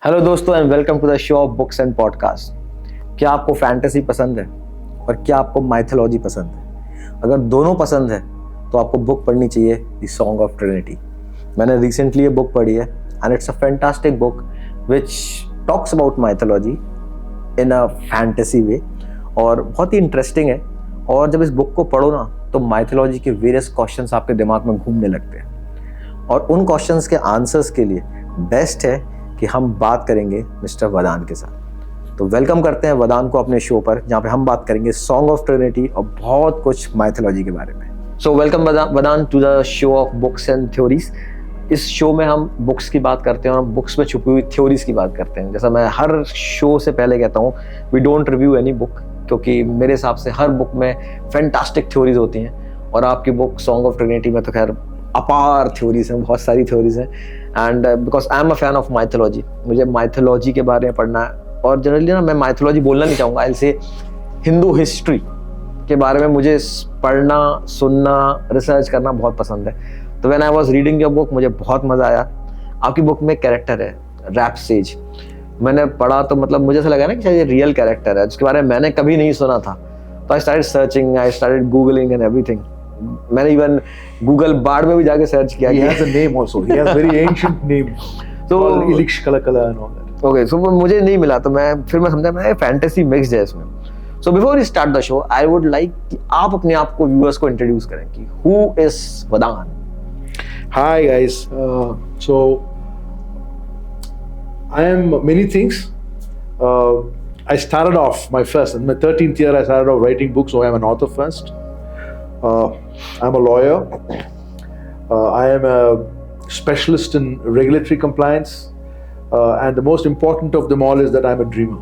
Hello दोस्तों and welcome to the show of books and podcast. क्या आपको fantasy पसंद है और क्या आपको माइथोलॉजी पसंद है? अगर दोनों पसंद है तो आपको बुक पढ़नी चाहिए द सॉन्ग ऑफ ट्रिनिटी। मैंने रिसेंटली ये बुक पढ़ी है and it's a fantastic book which talks about mythology in a fantasy way और बहुत ही इंटरेस्टिंग है। और जब इस बुक को पढ़ो ना तो माइथोलॉजी के वेरियस क्वेश्चंस आपके दिमाग में घूमने लगते हैं और उन क्वेश्चंस के आंसर्स के लिए बेस्ट है कि हम बात करेंगे मिस्टर वदान के साथ। तो वेलकम करते हैं वदान को अपने शो पर, जहाँ पे हम बात करेंगे सॉन्ग ऑफ ट्रिनिटी और बहुत कुछ माइथोलॉजी के बारे में। So welcome Vadan to the show of books and theories. इस शो में हम बुक्स की बात करते हैं और हम बुक्स में छुपी हुई थ्योरीज की बात करते हैं। जैसा मैं हर शो से पहले कहता हूँ, we don't review any book, क्योंकि मेरे हिसाब से हर बुक में फैंटास्टिक थ्योरीज होती हैं और आपकी बुक सॉन्ग ऑफ ट्रिनिटी में तो खैर अपार थ्योरीज हैं, बहुत सारी थ्योरीज हैं। And because I am a fan of mythology, मुझे माइथोलॉजी के बारे में पढ़ना है। और जनरली ना मैं माइथोलॉजी बोलना नहीं चाहूँगा, ऐसे हिंदू हिस्ट्री के बारे में मुझे पढ़ना, सुनना, रिसर्च करना बहुत पसंद है। तो when I was reading your book मुझे बहुत मज़ा आया। आपकी बुक में कैरेक्टर है रैप सेज, मैंने पढ़ा तो मतलब मुझे ऐसा लगा ना कि शायद ये रियल कैरेक्टर है जिसके बारे में मैंने कभी नहीं सुना था। तो I started searching, I started googling and everything. मैंने इवन गूगल बार में भी जाके सर्च किया। He has a name also. He has very ancient name. तो Ilish Kalakala and all that. Okay, so मुझे नहीं मिला तो मैं समझा मैं फैंटेसी मिक्स्ड है इसमें। So before we start the show I would like कि आप अपने आप को व्यूअर्स को इंट्रोड्यूस करें कि who is Vadan. Hi guys. So I am many things. I started off in my 13th year. I started off writing books, so I am an author first. I'm a lawyer. I am a specialist in regulatory compliance, and the most important of them all is that I'm a dreamer.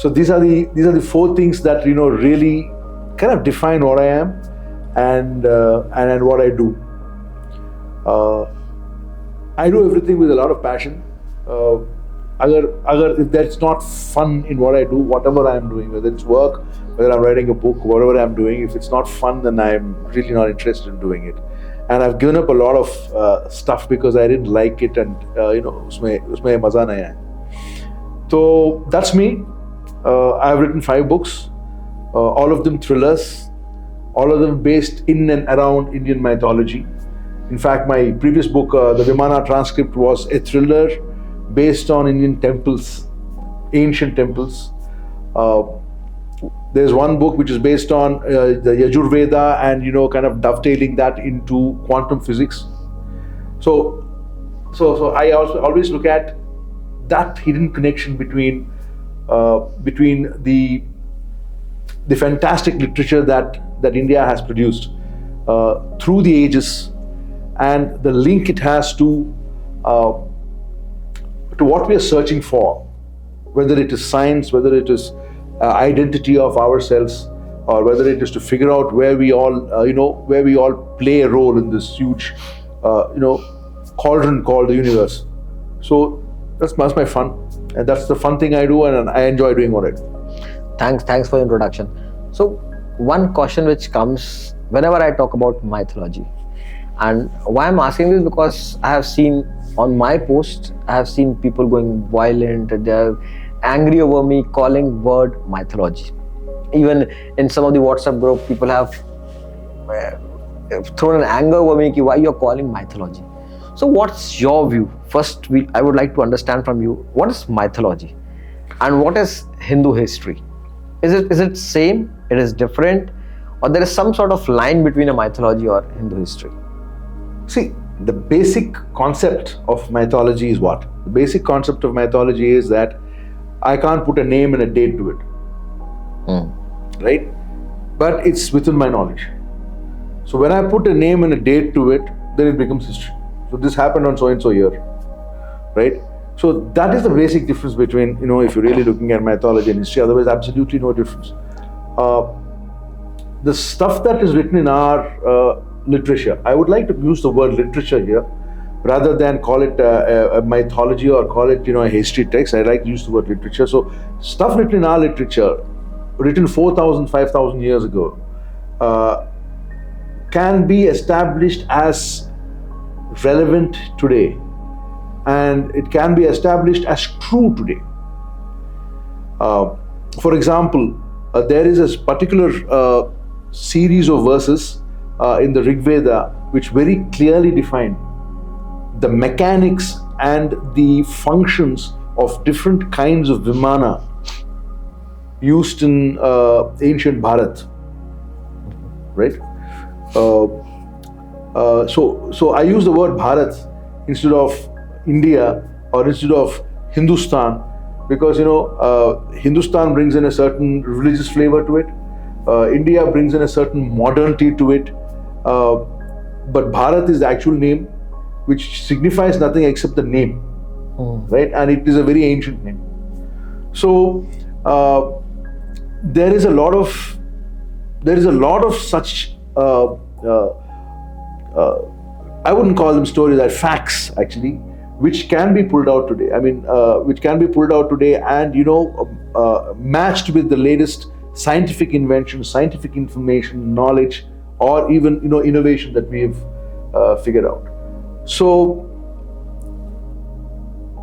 So these are the four things that really kind of define what I am and what I do. I do everything with a lot of passion. If that's not fun in what I do, whatever I'm doing, whether it's work, whether I'm writing a book, whatever I'm doing, if it's not fun, then I'm really not interested in doing it. And I've given up a lot of stuff because I didn't like it, and usme maza nahi aaya. So that's me. I've written 5 books, all of them thrillers, all of them based in and around Indian mythology. In fact, my previous book, the Vimana Transcript, was a thriller based on Indian temples, ancient temples. There's one book which is based on the Yajurveda and kind of dovetailing that into quantum physics. So I also always look at that hidden connection between the fantastic literature that India has produced through the ages, and the link it has to what we are searching for, whether it is science, whether it is identity of ourselves, or whether it is to figure out where we all play a role in this huge cauldron called the universe. So that's my fun, and that's the fun thing I do, and I enjoy doing what I do. Thanks for the introduction. So one question which comes whenever I talk about mythology, and why I'm asking this because I have seen on my post, I have seen people going violent, they're angry over me calling word mythology. Even in some of the WhatsApp group, people have thrown an anger over me ki why you're calling mythology. So what's your view? First, I would like to understand from you, what is mythology and what is Hindu history? Is it same, it is different, or there is some sort of line between a mythology or Hindu history? See, the basic concept of mythology is what? The basic concept of mythology is that I can't put a name and a date to it. Right? But it's within my knowledge. So when I put a name and a date to it, then it becomes history. So this happened on so and so year. Right? So that is the basic difference between, if you're really looking at mythology and history, otherwise absolutely no difference. The stuff that is written in our literature, I would like to use the word literature here rather than call it a mythology or call it a history text. I like to use the word literature. So stuff written in our literature, written 4,000, 5,000 years ago, can be established as relevant today and it can be established as true today. For example, there is a particular series of verses in the Rig Veda which very clearly define the mechanics and the functions of different kinds of Vimana used in ancient Bharat, right? So I use the word Bharat instead of India or instead of Hindustan, because Hindustan brings in a certain religious flavor to it. India brings in a certain modernity to it. But Bharat is the actual name, which signifies nothing except the name, right? And it is a very ancient name. So there is a lot of such. I wouldn't call them stories, they're facts actually, which can be pulled out today. Which can be pulled out today and matched with the latest scientific invention, scientific information, knowledge, or even innovation that we have figured out. So,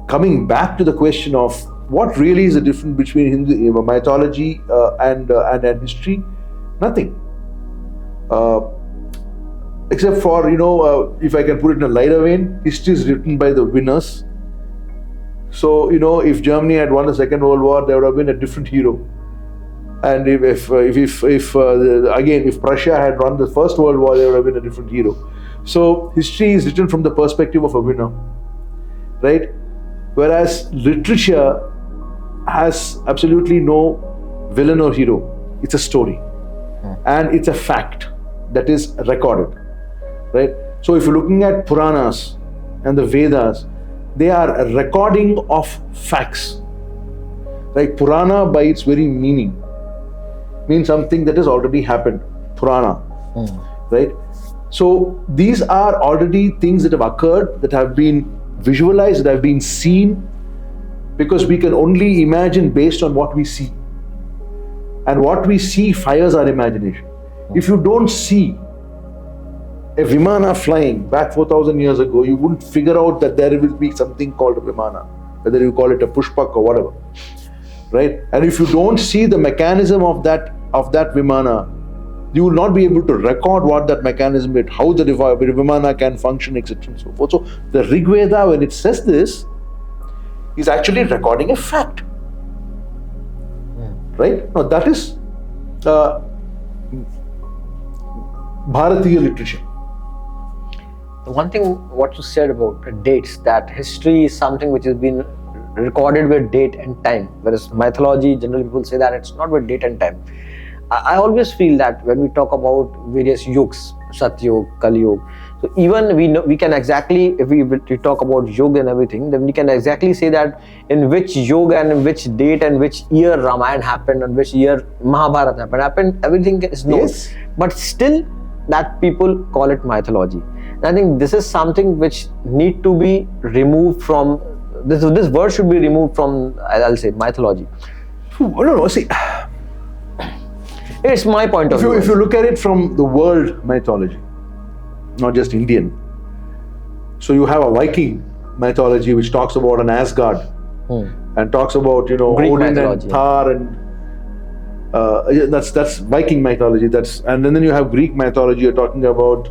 coming back to the question of what really is the difference between Hindu mythology and history, nothing. Except for, if I can put it in a lighter vein, history is written by the winners. So, if Germany had won the Second World War, there would have been a different hero. And if Prussia had won the First World War, there would have been a different hero. So, history is written from the perspective of a winner, right? Whereas literature has absolutely no villain or hero. It's a story. And it's a fact that is recorded. Right? So if you're looking at Puranas and the Vedas, they are a recording of facts. Like Purana, by its very meaning, means something that has already happened. Purana. Right? So these are already things that have occurred, that have been visualized, that have been seen, because we can only imagine based on what we see. And what we see fires our imagination. If you don't see a Vimana flying back 4,000 years ago, you wouldn't figure out that there will be something called a Vimana, whether you call it a Pushpak or whatever, right? And if you don't see the mechanism of that Vimana, you will not be able to record what that mechanism is, how the Vimana can function, etc. and so forth. So the Rig Veda, when it says this, is actually recording a fact, right? Now that is Bharatiya literature. One thing what you said about dates, that history is something which has been recorded with date and time, whereas mythology, generally people say that it's not with date and time. I always feel that when we talk about various yugs, Satyug, Kali Yuga, so even we can exactly, if we talk about yoga and everything, then we can exactly say that in which yoga and in which date and which year Ramayana happened and which year Mahabharata happened, everything is known. Yes. But still that people call it mythology. And I think this is something which need to be removed from, this word should be removed from, I'll say, mythology. No, see. It's my point of view. If you look at it from the world mythology, not just Indian. So you have a Viking mythology which talks about an Asgard and talks about Greek Odin mythology, and Thor and that's Viking mythology. And then you have Greek mythology. You're talking about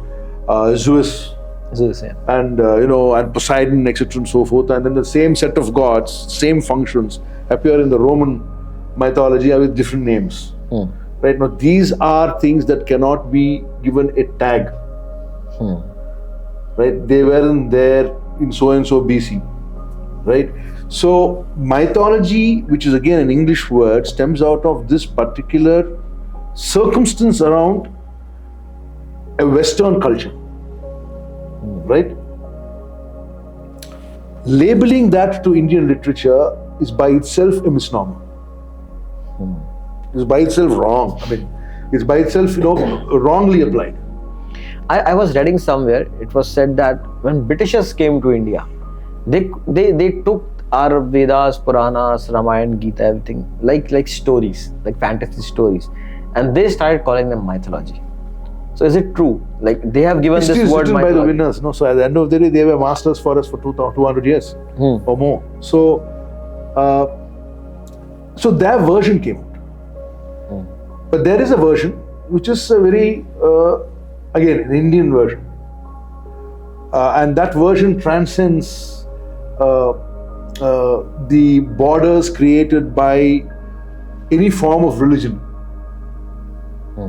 Zeus, yeah. And and Poseidon, etc. and so forth. And then the same set of gods, same functions appear in the Roman mythology with different names. Right? Now these are things that cannot be given a tag. Right? They weren't there in so and so BC. Right? So mythology, which is again an English word, stems out of this particular circumstance around a Western culture. Right? Labeling that to Indian literature is by itself a misnomer. It's by itself wrong. It's by itself, wrongly applied. I was reading somewhere, it was said that when Britishers came to India, they took our Vedas, Puranas, Ramayana, Gita, everything, like stories, like fantasy stories, and they started calling them mythology. So is it true? Like they have given History this is word written by the mythology. winners. No, so at the end of the day, they were masters for us for 200 years or more. So, so their version came out. But there is a version which is a very, again, an Indian version. And that version transcends the borders created by any form of religion,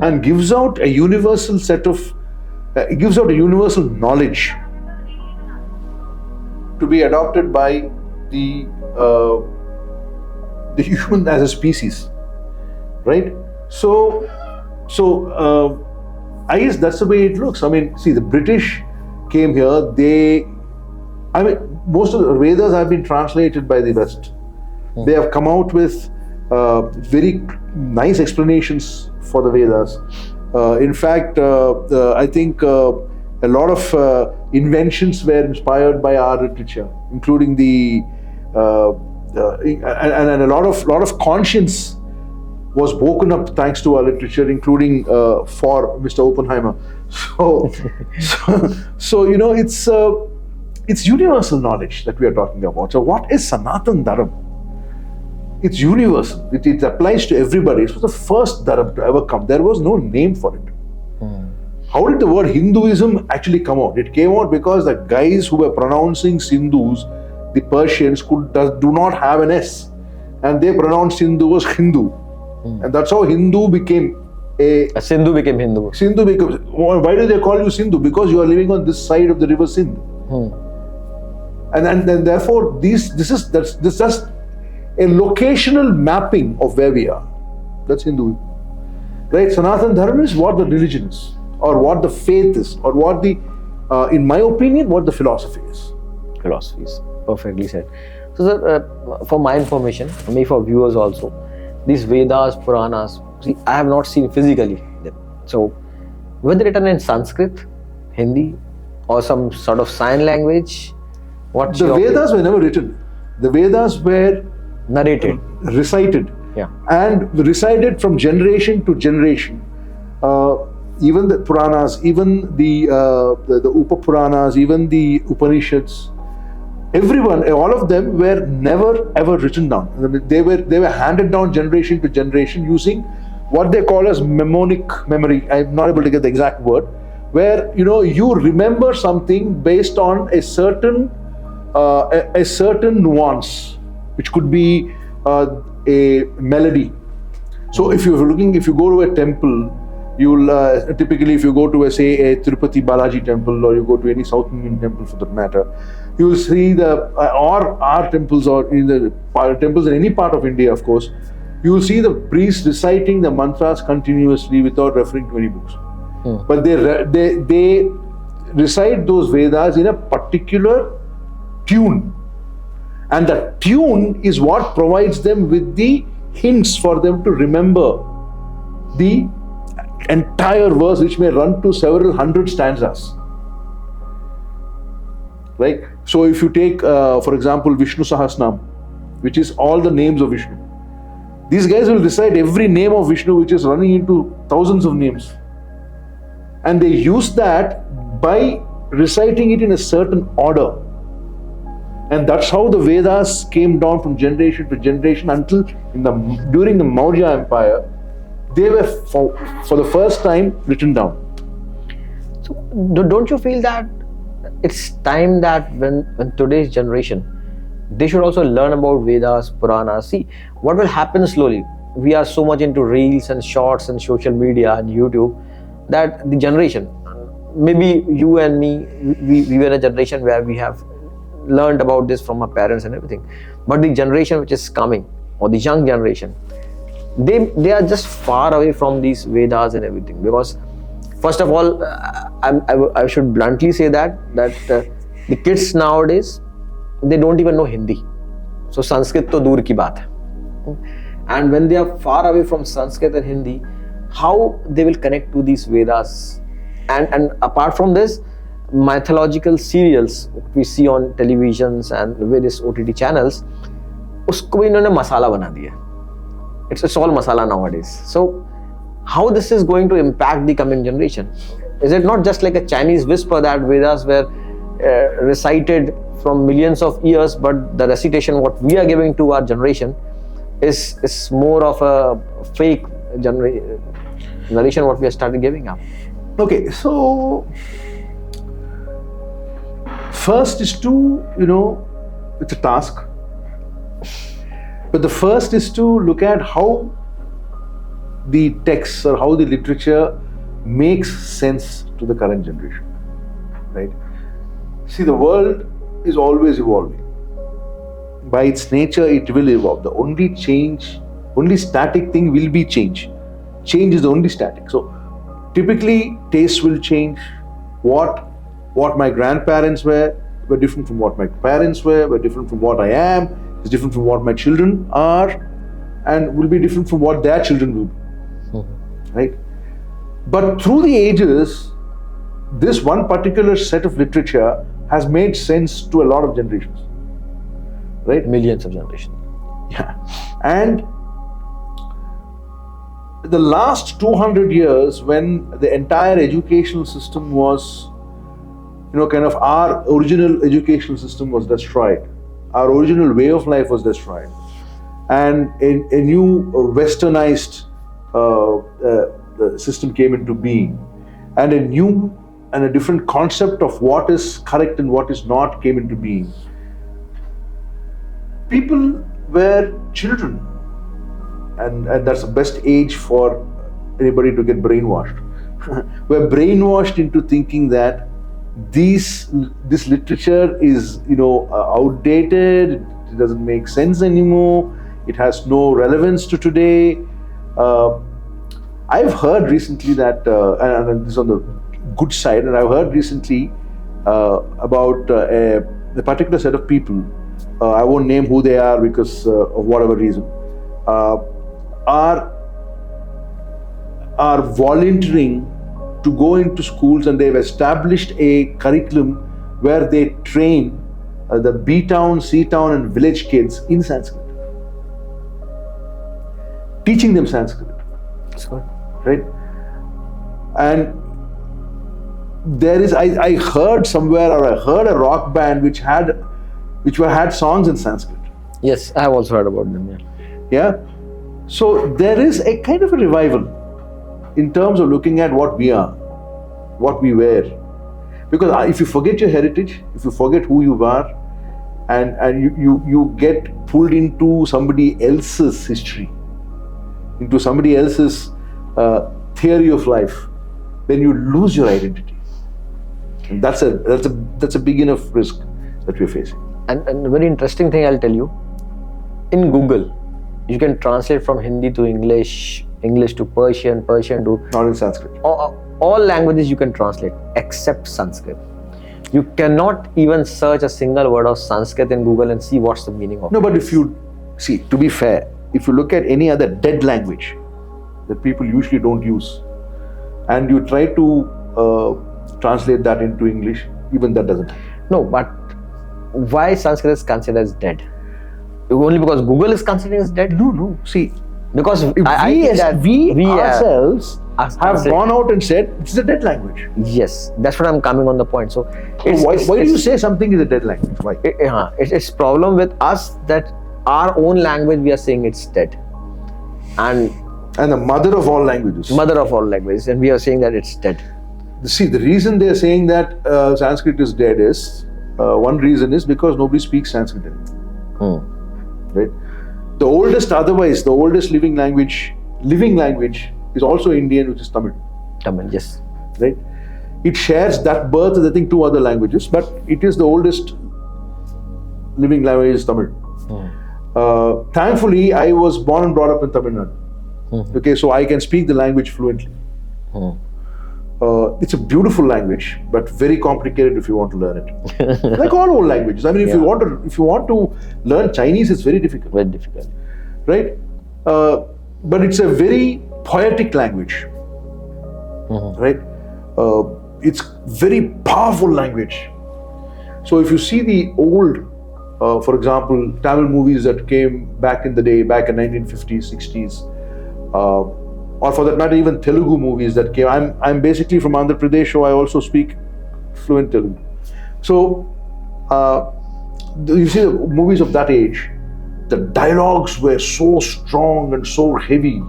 and gives out a universal set of, it gives out a universal knowledge to be adopted by the human as a species, right? So I guess that's the way it looks. I mean, see, the British came here. Most of the Vedas have been translated by the West. They have come out with very nice explanations for the Vedas. In fact, I think a lot of inventions were inspired by our literature, including and a lot of conscience was woken up thanks to our literature, including for Mr. Oppenheimer. So you know, it's universal knowledge that we are talking about. So what is Sanatan Dharam? It's universal. It applies to everybody. It was the first Dharam to ever come. There was no name for it. How did the word Hinduism actually come out? It came out because the guys who were pronouncing Sindhus, the Persians, do not have an S, and they pronounced Sindhu as Hindu, and that's how Hindu became a Sindhu became Hindu. Sindhu becomes. Why do they call you Sindhu? Because you are living on this side of the river Sindh, and then therefore this is just a locational mapping of where we are. That's Hindu, right? Sanatan Dharma is what the religion is, or what the faith is, or what the, in my opinion, what the philosophy is. Philosophies, perfectly said. So, sir, for my information, maybe for viewers also, these Vedas, Puranas, see, I have not seen physically them. So, were they written in Sanskrit, Hindi, or some sort of sign language? What's the Vedas were never written. The Vedas were narrated, recited, and recited from generation to generation. Even the Puranas, even the Upa-Puranas, even the Upanishads, all of them were never ever written down. They were handed down generation to generation using what they call as mnemonic memory. I'm not able to get the exact word, where you remember something based on a certain nuance, which could be a melody. So if you go to a temple, you'll typically, if you go to a Tirupati Balaji temple, or you go to any South Indian temple for that matter, you will see or our temples, or in the temples in any part of India, of course, you will see the priest reciting the mantras continuously without referring to any books. But they recite those Vedas in a particular tune, and the tune is what provides them with the hints for them to remember the entire verse, which may run to several hundred stanzas. Right? So if you take, for example, Vishnu Sahasranam, which is all the names of Vishnu, these guys will recite every name of Vishnu, which is running into thousands of names, and they use that by reciting it in a certain order. And that's how the Vedas came down from generation to generation until during the Maurya Empire, they were for the first time written down. So don't you feel that it's time that when today's generation, they should also learn about Vedas, Puranas? See, what will happen slowly? We are so much into reels and shorts and social media and YouTube that the generation, maybe you and me, we were in a generation where we have learned about this from our parents and everything. But the generation which is coming, or the young generation, they are just far away from these Vedas and everything. Because first of all, I should bluntly say that the kids nowadays, they don't even know Hindi. So Sanskrit to dur ki baat hai. And when they are far away from Sanskrit and Hindi, how they will connect to these Vedas? And apart from this, mythological serials we see on televisions and various OTT channels, उसको भी इन्होंने मसाला बना दिया. It's all masala nowadays. So how this is going to impact the coming generation. Is it not just like a Chinese whisper that Vedas were recited from millions of years, but the recitation what we are giving to our generation is more of a fake narration what we have started giving up? Okay, so first is to, it's a task. But the first is to look at how the texts or how the literature makes sense to the current generation, right? See, the world is always evolving. By its nature, it will evolve. The only static thing will be change. Change is the only static. So typically, tastes will change. What my grandparents were different from what my parents were different from what I am, is different from what my children are, and will be different from what their children will be. Right? But through the ages, this one particular set of literature has made sense to a lot of generations. Right? Millions of generations. Yeah. And the last 200 years, when the entire educational system was, kind of our original educational system was destroyed, our original way of life was destroyed, and a new westernized system came into being, and a different concept of what is correct and what is not came into being. People were children, and that's the best age for anybody to get brainwashed. We're brainwashed into thinking that this literature is outdated, it doesn't make sense anymore, it has no relevance to today. I've heard recently that, and this is on the good side, and I've heard recently about a particular set of people, I won't name who they are because of whatever reason, are volunteering to go into schools, and they've established a curriculum where they train the B-town, C-town and village kids in Sanskrit. Teaching them Sanskrit. That's good. Right? And there is, I heard somewhere, or I heard a rock band which had songs in Sanskrit. Yes, I have also heard about them, Yeah? So there is a kind of a revival in terms of looking at what we are, what we were. Because if you forget your heritage, if you forget who you are, and you get pulled into somebody else's history, into somebody else's theory of life, then you lose your identity. And that's a big enough risk that we're facing. And a very interesting thing I'll tell you, in Google, you can translate from Hindi to English, English to Persian, Persian to... Not in Sanskrit. All languages you can translate except Sanskrit. You cannot even search a single word of Sanskrit in Google and see what's the meaning of it. No, but if you see, to be fair, if you look at any other dead language that people usually don't use, and you try to translate that into English, even that doesn't happen. No, but why Sanskrit is considered as dead? Only because Google is considered as dead? No. See, because we ourselves have gone out and said it's a dead language. Yes, that's what I'm coming on the point. So, why do you say something is a dead language? Why? It's problem with us that our own language we are saying it's dead, and the mother of all languages. Mother of all languages, and we are saying that it's dead. See, the reason they're saying that Sanskrit is dead is one reason is because nobody speaks Sanskrit anymore. Right? The oldest living language is also Indian, which is Tamil. Tamil, yes. Right? It shares that birth with, I think, 2 other languages, but it is the oldest living language is Tamil. Thankfully, I was born and brought up in Tamil Nadu. Okay, so I can speak the language fluently. It's a beautiful language, but very complicated if you want to learn it. Like all old languages. I mean, if you want to learn Chinese, it's very difficult. Very difficult. Right? But it's a very poetic language. Right? It's very powerful language. So if you see the old, for example, Tamil movies that came back in the day, back in 1950s, 60s, or for that matter, even Telugu movies that came. I'm basically from Andhra Pradesh, so I also speak fluent Telugu. So you see the movies of that age, the dialogues were so strong and so heavy.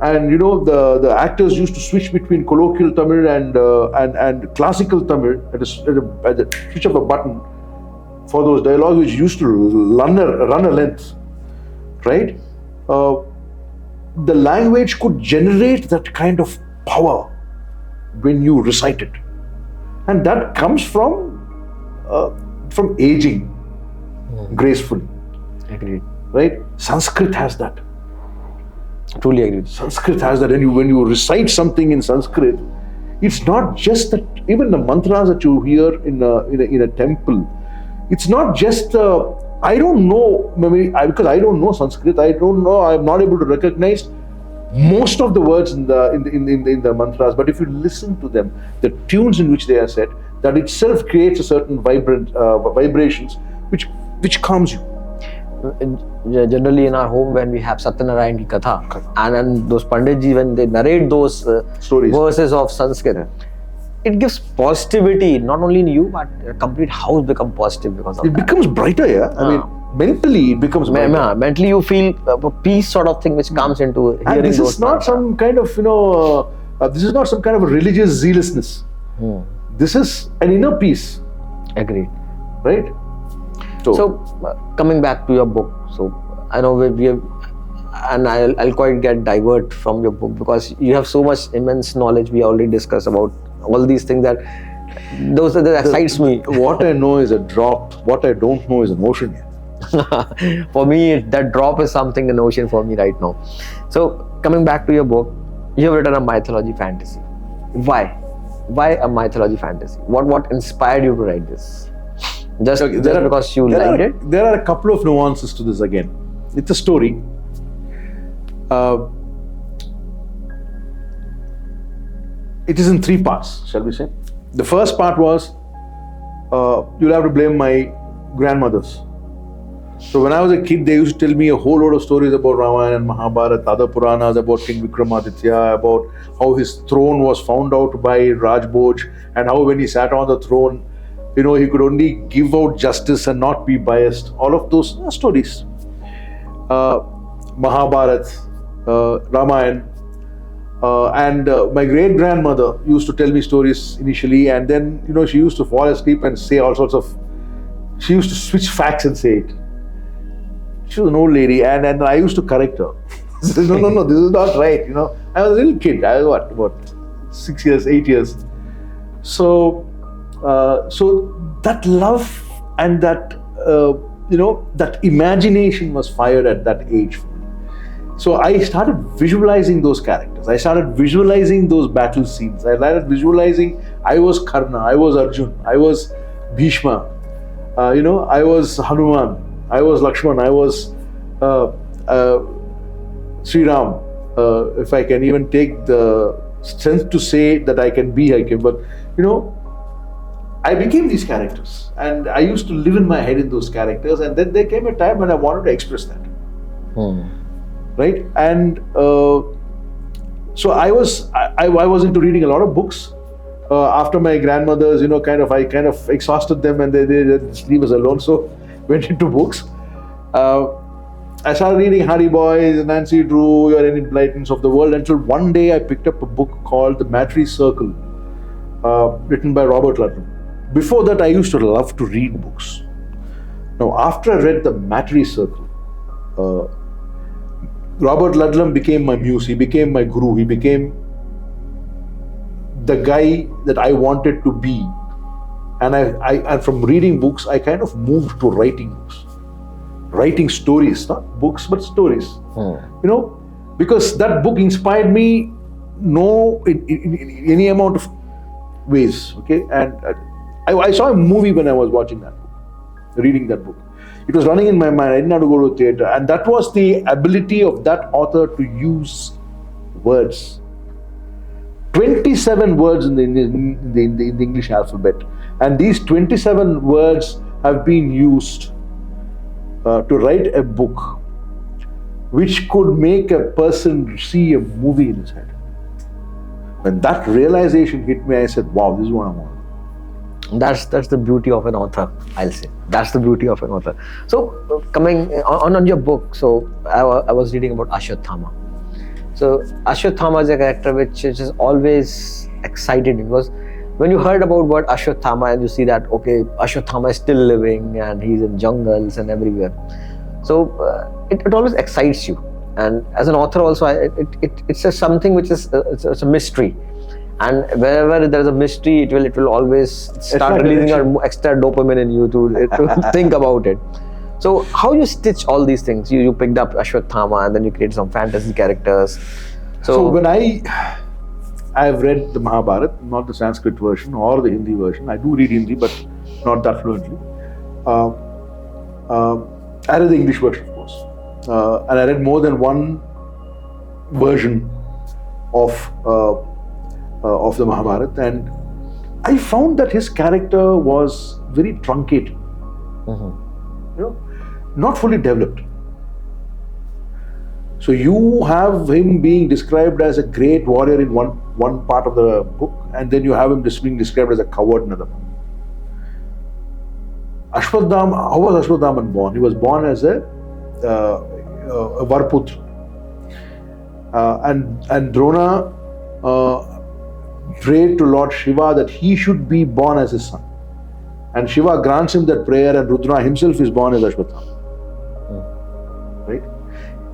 And you know, the actors used to switch between colloquial Tamil and classical Tamil at the switch of a button for those dialogues, which used to run a length, right? The language could generate that kind of power when you recite it, and that comes from aging gracefully. Agreed. Right? Sanskrit has that. Truly agreed. Sanskrit has that, and when you recite something in Sanskrit, it's not just that. Even the mantras that you hear in a temple, it's not just. I don't know, maybe because I don't know Sanskrit. I don't know. I'm not able to recognize most of the words in the mantras. But if you listen to them, the tunes in which they are said, that itself creates a certain vibrations, which calms you. Generally in our home, when we have Satyanarayan ki Katha, and then those Panditji, when they narrate those stories, verses of Sanskrit, it gives positivity, not only in you, but a complete house becomes positive because of it. It becomes brighter, yeah. I mean, mentally it becomes brighter. Mentally you feel a peace sort of thing which comes into hearing and this those is not some kind of, this is not some kind of a religious zealousness. This is an inner peace. Agreed. Right? So coming back to your book, so I know we have, and I'll quite get divert from your book because you have so much immense knowledge. We already discussed about all these things that excites me. What I know is a drop. What I don't know is an ocean. For me, that drop is something an ocean for me right now. So coming back to your book, you have written a mythology fantasy. Why a mythology fantasy? What inspired you to write this? Just because you liked it? There are a couple of nuances to this again. It's a story. It is in 3 parts, shall we say. The first part was, you'll have to blame my grandmothers. So when I was a kid, they used to tell me a whole lot of stories about Ramayana and Mahabharata, other Puranas, about King Vikramaditya, about how his throne was found out by Rajboj, and how when he sat on the throne, he could only give out justice and not be biased. All of those stories. Mahabharata, Ramayana, and my great-grandmother used to tell me stories initially, and then, she used to fall asleep and say all sorts of, she used to switch facts and say it. She was an old lady, and I used to correct her. No, this is not right, I was a little kid, I was about 6 years, 8 years. So that love and that, that imagination was fired at that age. So I started visualizing those characters. I started visualizing those battle scenes. I started visualizing, I was Karna, I was Arjun, I was Bhishma, I was Hanuman, I was Lakshman, I was Sri Ram. If I can even take the strength to say that I can be, I can. But, I became these characters. And I used to live in my head in those characters. And then there came a time when I wanted to express that. Right? And so I was into reading a lot of books. After my grandmothers, I kind of exhausted them and they just leave us alone. So went into books. I started reading Harry Boyce, Nancy Drew, Your Enlightenments of the World, until one day I picked up a book called The Mattery Circle, written by Robert Ludlum. Before that, I used to love to read books. Now, after I read The Mattery Circle, Robert Ludlum became my muse. He became my guru. He became the guy that I wanted to be. And from reading books, I kind of moved to writing books. Writing stories, not books, but stories. Because that book inspired me in any amount of ways, okay? And I saw a movie when I was watching that book, reading that book. It was running in my mind. I didn't have to go to theatre. And that was the ability of that author to use words. 27 words in the English alphabet. And these 27 words have been used to write a book which could make a person see a movie in his head. When that realization hit me, I said, wow, this is what I want. That's the beauty of an author, I'll say. That's the beauty of an author. So coming on your book, so I was reading about Ashwatthama. So Ashwatthama is a character which is always excited, because when you heard about what Ashwatthama and you see that, okay, Ashwatthama is still living and he's in jungles and everywhere. So it always excites you. And as an author also, it's just something which is it's a mystery. And wherever there's a mystery, it will always start releasing extra dopamine in you to think about it. So how you stitch all these things? You picked up Ashwatthama and then you created some fantasy characters. So when I've read the Mahabharata, not the Sanskrit version or the Hindi version. I do read Hindi, but not that fluently. I read the English version, of course, and I read more than one version of the Mahabharata, and I found that his character was very truncated, not fully developed. So you have him being described as a great warrior in one part of the book, and then you have him being described as a coward in another part. Ashwatthama, how was Ashwatthama born? He was born as a Varputra, and Drona prayed to Lord Shiva that he should be born as his son, and Shiva grants him that prayer, and Rudra himself is born as Ashwatthama. Right?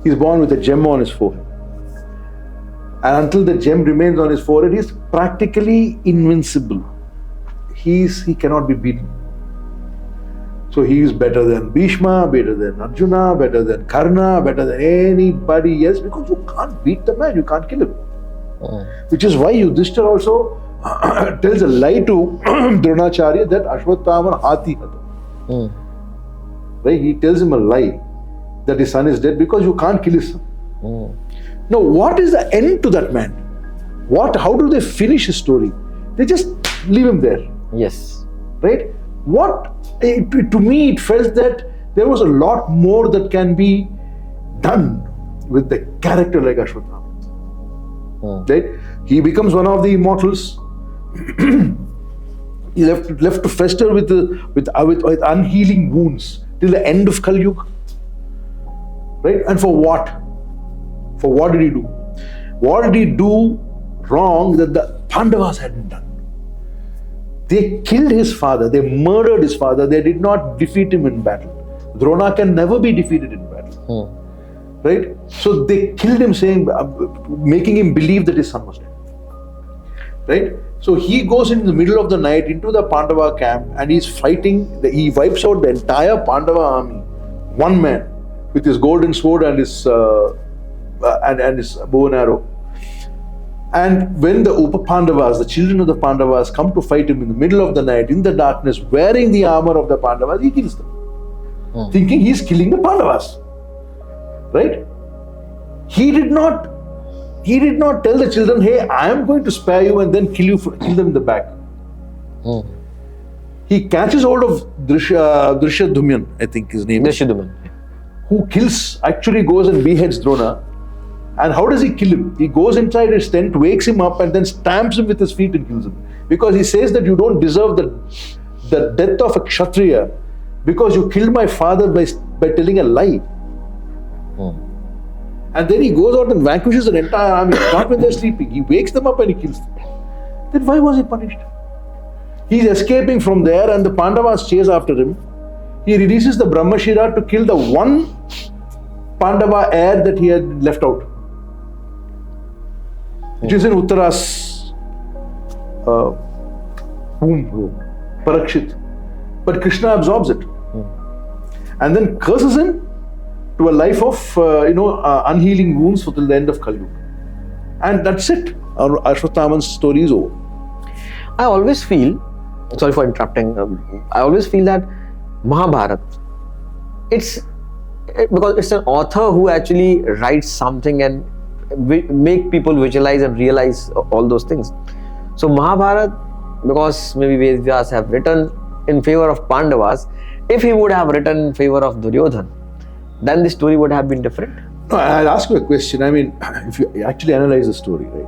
He's born with a gem on his forehead, and until the gem remains on his forehead, he's practically invincible. He cannot be beaten. So he is better than Bhishma, better than Arjuna, better than Karna, better than anybody else, because you can't beat the man, you can't kill him. Which is why Yudhishthira also tells a lie to Dronacharya that Ashwatthama Hati Hata. Right? He tells him a lie that his son is dead because you can't kill his son. Now, what is the end to that man? How do they finish his story? They just leave him there. Yes. Right? To me, it felt that there was a lot more that can be done with the character like Ashwatthama. Right? He becomes one of the immortals. He left to fester with unhealing wounds till the end of Kali Yuga. Right? And for what? For what did he do? What did he do wrong that the Pandavas hadn't done? They killed his father, they murdered his father, they did not defeat him in battle. Drona can never be defeated in battle. Right? So they killed him, making him believe that his son was dead. Right? So he goes in the middle of the night into the Pandava camp and he's fighting, he wipes out the entire Pandava army, one man, with his golden sword and his bow and arrow. And when the Upa-Pandavas, the children of the Pandavas, come to fight him in the middle of the night, in the darkness, wearing the armor of the Pandavas, he kills them, thinking he's killing the Pandavas. Right? He did not tell the children, hey, I am going to spare you and then kill them in the back. He catches hold of Drishadumyan, I think his name is, who actually goes and beheads Drona. And how does he kill him? He goes inside his tent, wakes him up, and then stamps him with his feet and kills him. Because he says that you don't deserve the death of a Kshatriya because you killed my father by telling a lie. And then he goes out and vanquishes an entire army, not when they're sleeping. He wakes them up and he kills them. Then why was he punished? He's escaping from there and the Pandavas chase after him. He releases the Brahmashira to kill the one Pandava heir that he had left out, which is in Uttara's womb, Parakshit. But Krishna absorbs it and then curses him to a life of unhealing wounds till the end of Kali Yuga. And that's it. Ashwatthama's story is over. I always feel, sorry for interrupting, I always feel that Mahabharata, because it's an author who actually writes something and make people visualize and realize all those things. So Mahabharata, because maybe Vedas have written in favor of Pandavas, if he would have written in favor of Duryodhan, then the story would have been different. No, I'll ask you a question. I mean, if you actually analyze the story, right?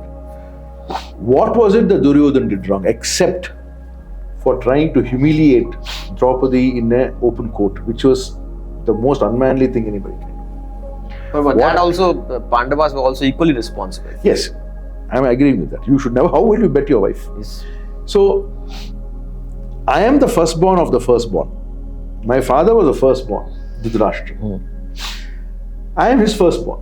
What was it that Duryodhana did wrong, except for trying to humiliate Draupadi in an open court, which was the most unmanly thing anybody can do? But that also, Pandavas were also equally responsible. Yes, I'm agreeing with that. You should never. How will you bet your wife? Yes. So, I am the firstborn of the firstborn. My father was the firstborn, Dhritarashtra. I am his firstborn.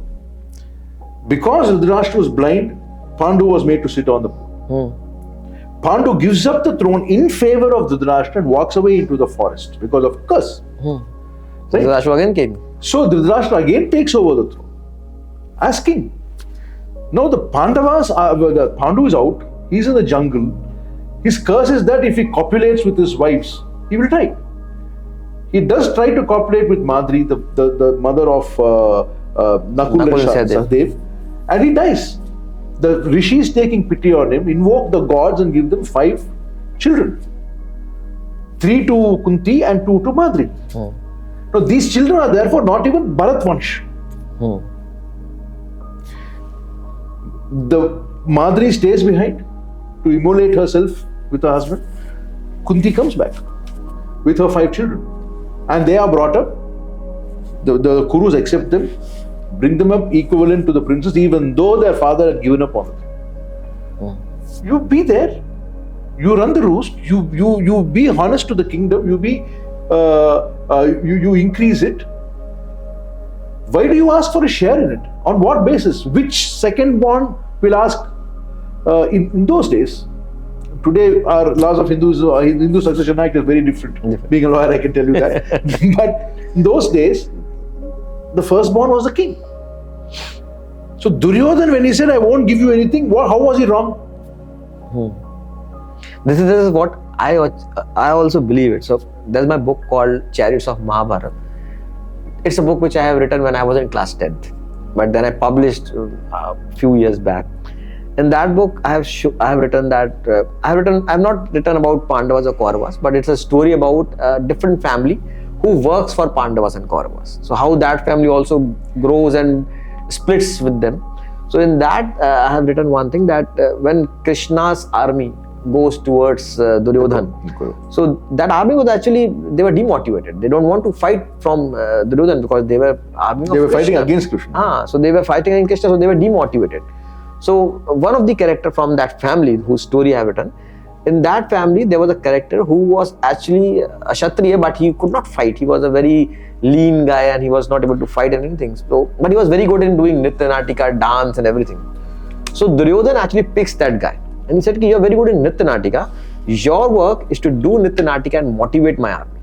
Because Dhritarashtra was blind, Pandu was made to sit on the throne. Pandu gives up the throne in favor of Dhritarashtra and walks away into the forest because of curse. Right? Dhritarashtra again came. So Dhritarashtra again takes over the throne as king. Now the Pandavas, Pandu is out, he's in the jungle. His curse is that if he copulates with his wives, he will die. He does try to copulate with Madri, the mother of Nakul and Sahdev, and he dies. The rishis, taking pity on him, invoke the gods and give them 5 children. 3 to Kunti and 2 to Madri. Now these children are therefore not even Bharatvansh. The Madri stays behind to immolate herself with her husband. Kunti comes back with her 5 children. And they are brought up. The Kurus accept them, bring them up equivalent to the princes, even though their father had given up on them. You be there. You run the roost. You be honest to the kingdom. You increase it. Why do you ask for a share in it? On what basis? Which second born will ask? In those days, today our laws of Hindu Succession Act is very different. Being a lawyer, I can tell you that. But in those days, the firstborn was the king. So Duryodhana, when he said, "I won't give you anything," how was he wrong? This is what I also believe it. So there's my book called Chariots of Mahabharata. It's a book which I have written when I was in class 10th, but then I published a few years back. In that book, I have written that I have not written about Pandavas or Kauravas, but it's a story about a different family who works for Pandavas and Kauravas. So how that family also grows and splits with them. So in that, I have written one thing that when Krishna's army goes towards Duryodhana, so that army was actually, they were demotivated. They don't want to fight from Duryodhana because they were fighting against Krishna. So they were fighting against Krishna, so they were demotivated. So one of the character from that family whose story I have written, in that family there was a character who was actually a Kshatriya, but he could not fight. He was a very lean guy and he was not able to fight anything. So, but he was very good in doing Nitya Natika, dance and everything. So Duryodhana actually picks that guy and he said, "You're very good in Nitya Natika. Your work is to do Nitya Natika and motivate my army."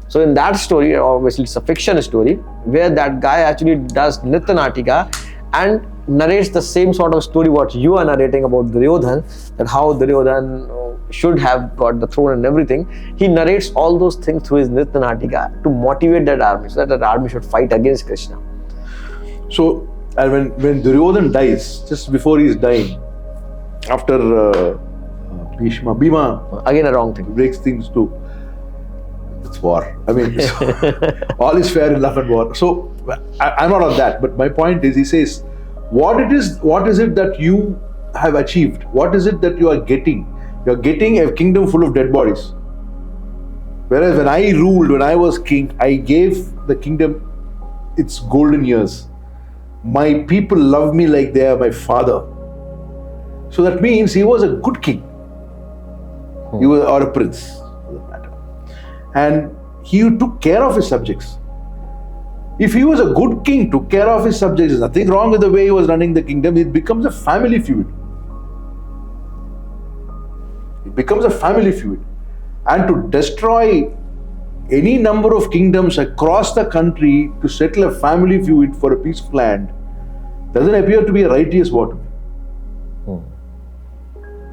So in that story, obviously it's a fiction story, where that guy actually does Nitya Natika and narrates the same sort of story what you are narrating about Duryodhana, that how Duryodhana should have got the throne and everything. He narrates all those things through his Nitya Natika to motivate that army, so that army should fight against Krishna. So, and when Duryodhana dies, just before he is dying, after Bhima again a wrong thing, breaks things too. It's war. I mean, all is fair in love and war. So I'm not on that, but my point is, he says, what is it that you have achieved? What is it that you are getting? You are getting a kingdom full of dead bodies. Whereas when I ruled, when I was king, I gave the kingdom its golden years. My people love me like they are my father. So that means he was a good king. He was, or a prince, for that matter. And he took care of his subjects. If he was a good king, took care of his subjects, there's nothing wrong with the way he was running the kingdom. It becomes a family feud. It becomes a family feud. And to destroy any number of kingdoms across the country to settle a family feud for a piece of land doesn't appear to be a righteous war to me.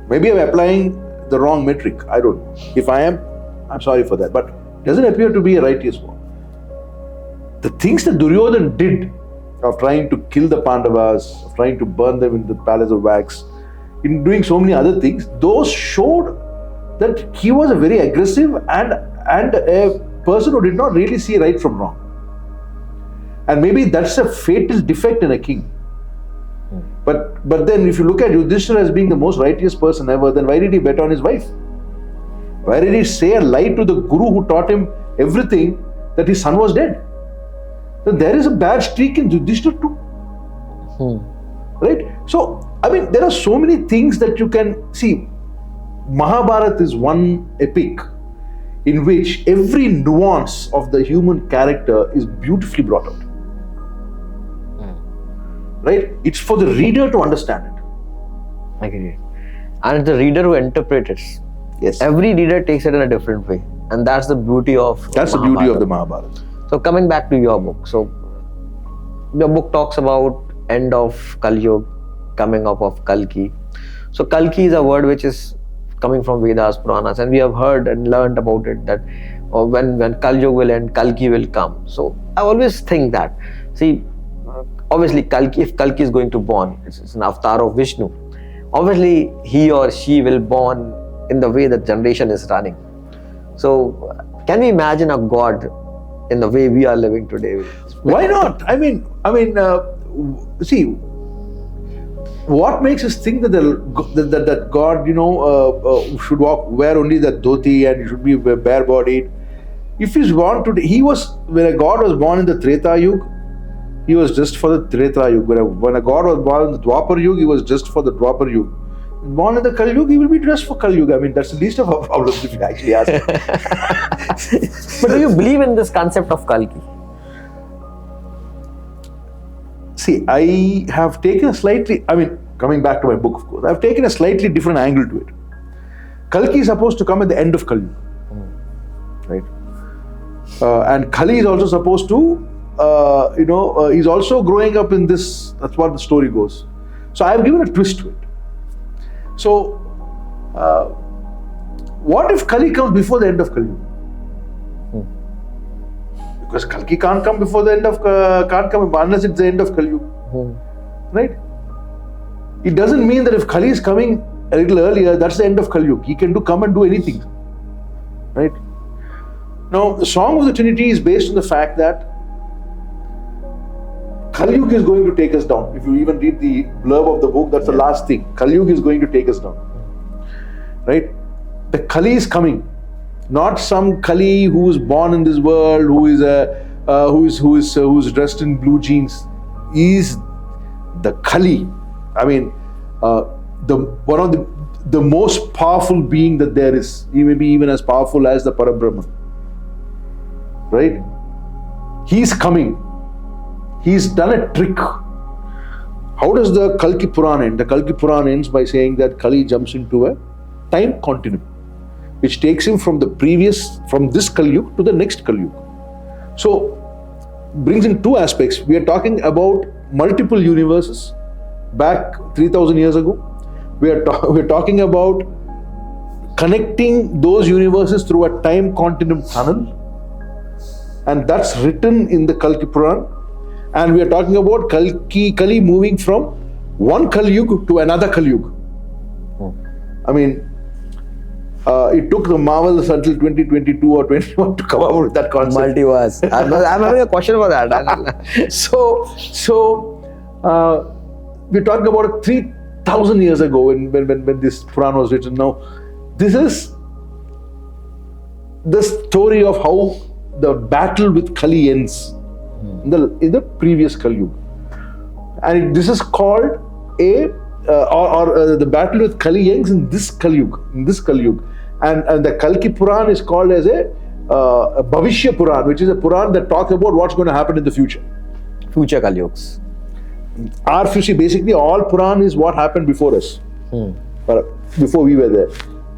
Maybe I'm applying the wrong metric. I don't know. If I am, I'm sorry for that. But it doesn't appear to be a righteous war. The things that Duryodhana did of trying to kill the Pandavas, of trying to burn them in the palace of wax, in doing so many other things, those showed that he was a very aggressive and a person who did not really see right from wrong. And maybe that's a fatal defect in a king. But then if you look at Yudhishthira as being the most righteous person ever, then why did he bet on his wife? Why did he say a lie to the guru who taught him everything, that his son was dead? Then there is a bad streak in Yudhishthira too. Right? So, I mean, there are so many things that you can see. Mahabharata is one epic in which every nuance of the human character is beautifully brought out. Right? It's for the reader to understand it. I agree. And it's the reader who interprets it. Yes. Every reader takes it in a different way. And that's the beauty of That's the beauty of the Mahabharata. So coming back to your book. So your book talks about end of Kali Yuga, coming up of Kalki. So Kalki is a word which is coming from Vedas, Puranas, and we have heard and learned about it that when Kali Yuga will end, Kalki will come. So I always think that, see, obviously Kalki, if Kalki is going to born, it's an avatar of Vishnu. Obviously he or she will born in the way that generation is running. So can we imagine a god in the way we are living today? Why not? I mean, see, what makes us think that that God, should wear only that dhoti and should be bare-bodied? If he's born today, when a god was born in the Treta Yuga, he was just for the Treta Yuga. When a god was born in the Dwapar Yuga, he was just for the Dwapar Yuga. Born in the Kali Yuga, he will be dressed for Kali Yuga. I mean, that's the least of our problems if you actually ask me. But do you believe in this concept of Kalki? See, I have taken a slightly, coming back to my book, of course, I've taken a slightly different angle to it. Kalki is supposed to come at the end of Kali Yuga. Right? And Kali is also supposed to, he's also growing up in this, that's what the story goes. So I've given a twist to it. So, what if Kali comes before the end of Kali Yuga? Because Kalki can't come before the end of, can't come unless it's the end of Kali Yuga. Right? It doesn't mean that if Kali is coming a little earlier, that's the end of Kali Yuga. He can come and do anything. Right? Now, the Song of the Trinity is based on the fact that Kali Yuga is going to take us down. If you even read the blurb of the book, that's the last thing. Kali Yuga is going to take us down. Right? The Kali is coming. Not some Kali who is born in this world, who is dressed in blue jeans. He is the Kali. I mean, one of the most powerful being that there is. He may be even as powerful as the Parabrahman. Right? He's coming. He's done a trick. How does the Kalki Purana end? The Kalki Purana ends by saying that Kali jumps into a time continuum, which takes him from this Kali Yuga to the next Kali Yuga. So, brings in two aspects. We are talking about multiple universes back 3,000 years ago. We're talking about connecting those universes through a time continuum tunnel, and that's written in the Kalki Purana. And we are talking about Kali moving from one Kali Yuga to another Kali Yuga. I mean, it took the Marvels until 2022 or 21 to come up with that concept. Multiverse. I'm having a question about that. So we're talking about 3,000 years ago when this Purana was written. Now, this is the story of how the battle with Kali ends in the previous Kali Yuga. And this is called the battle with Kali ends in this Kali Yuga. And the Kalki Purana is called as a Bhavishya Purana, which is a Purana that talks about what's going to happen in the future. Future Kali Yugas. Basically all Purana is what happened before us, before we were there.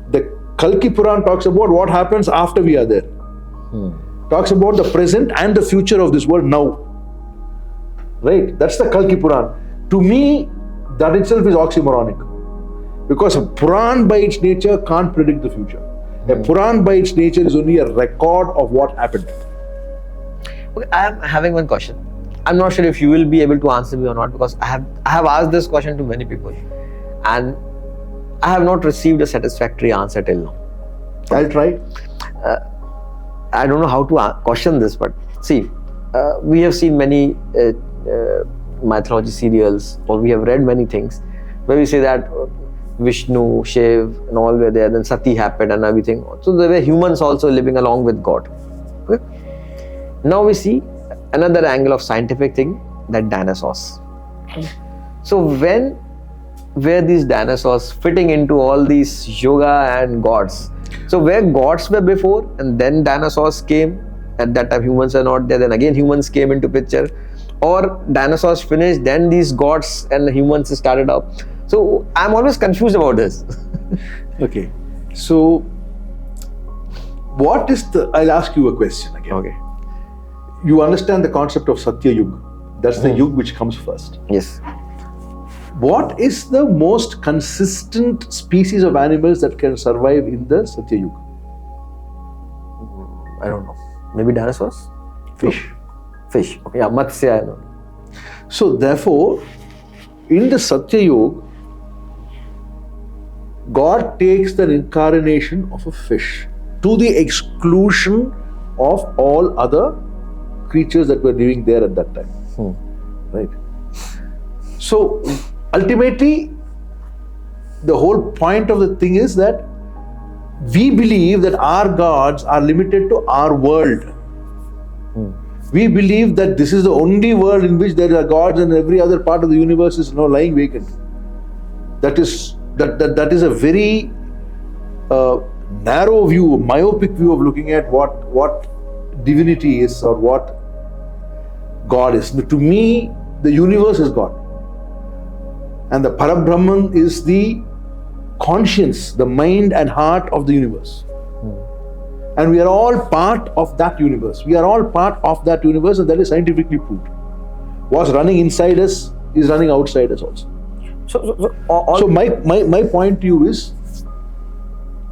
The Kalki Purana talks about what happens after we are there. Talks about the present and the future of this world now. Right? That's the Kalki Purana. To me, that itself is oxymoronic. Because a Puran by its nature can't predict the future. A Puran by its nature is only a record of what happened. Okay, I am having one question. I'm not sure if you will be able to answer me or not, because I have asked this question to many people and I have not received a satisfactory answer till now. I'll try. I don't know how to question this, but see, we have seen many mythology serials, or we have read many things where we say that Vishnu, Shiv and all were there, then Sati happened and everything. So there were humans also living along with God. Okay? Now we see another angle of scientific thing, that dinosaurs. So when were these dinosaurs fitting into all these yoga and gods? So where gods were before and then dinosaurs came, at that time humans are not there, then again humans came into picture, or dinosaurs finished, then these gods and humans started up. So I'm always confused about this. Okay, so what is the, I'll ask you a question again. Okay. You understand the concept of Satya Yuga. That's the Yuga which comes first. Yes. What is the most consistent species of animals that can survive in the Satya Yuga? I don't know. Maybe dinosaurs? Fish. Fish. Okay. Yeah, Matsya, I know. So therefore, in the Satya Yuga, God takes the incarnation of a fish to the exclusion of all other creatures that were living there at that time. Right? So ultimately, the whole point of the thing is that we believe that our gods are limited to our world. We believe that this is the only world in which there are gods, and every other part of the universe is now lying vacant. That is a very narrow view, myopic view of looking at what divinity is or what God is. To me, the universe is God, and the Parabrahman is the conscience, the mind and heart of the universe. And we are all part of that universe. We are all part of that universe, and that is scientifically proved. What's running inside us is running outside us also. So my point to you is,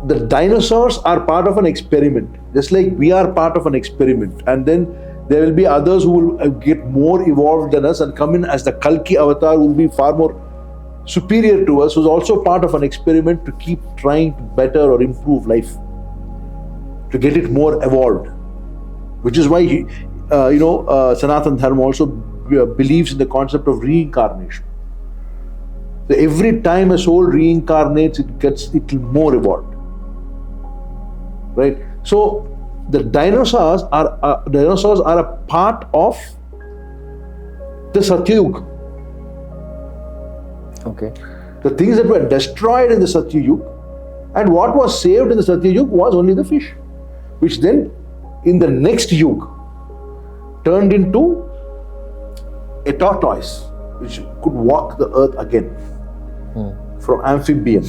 the dinosaurs are part of an experiment, just like we are part of an experiment. And then there will be others who will get more evolved than us and come in as the Kalki avatar, who will be far more superior to us, who's also part of an experiment to keep trying to better or improve life, to get it more evolved. Which is why Sanatana Dharma also believes in the concept of reincarnation. So every time a soul reincarnates, it will more evolved. Right? So the dinosaurs are a part of the Satya Yuga. Okay. The things that were destroyed in the Satya Yuga, and what was saved in the Satya Yuga was only the fish, which then in the next Yuga turned into a tortoise, which could walk the earth again from amphibian.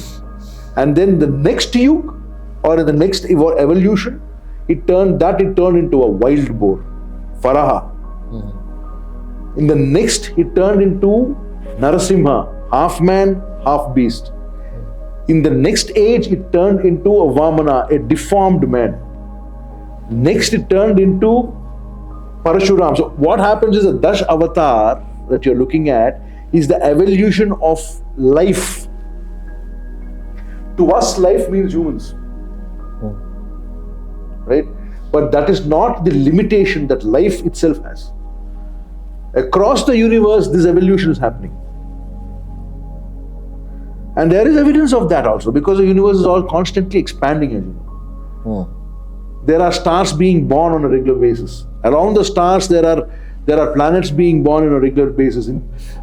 And then the next Yuga, or in the next evolution, it turned into a wild boar, Faraha. In the next, it turned into Narasimha, half man, half beast. In the next age, it turned into a Vamana, a deformed man. Next, it turned into Parashuram. So what happens is, the Dash avatar that you're looking at is the evolution of life. To us, life means humans. Right? But that is not the limitation that life itself has. Across the universe, this evolution is happening. And there is evidence of that also, because the universe is all constantly expanding, as you know. There are stars being born on a regular basis. Around the stars, there are planets being born on a regular basis.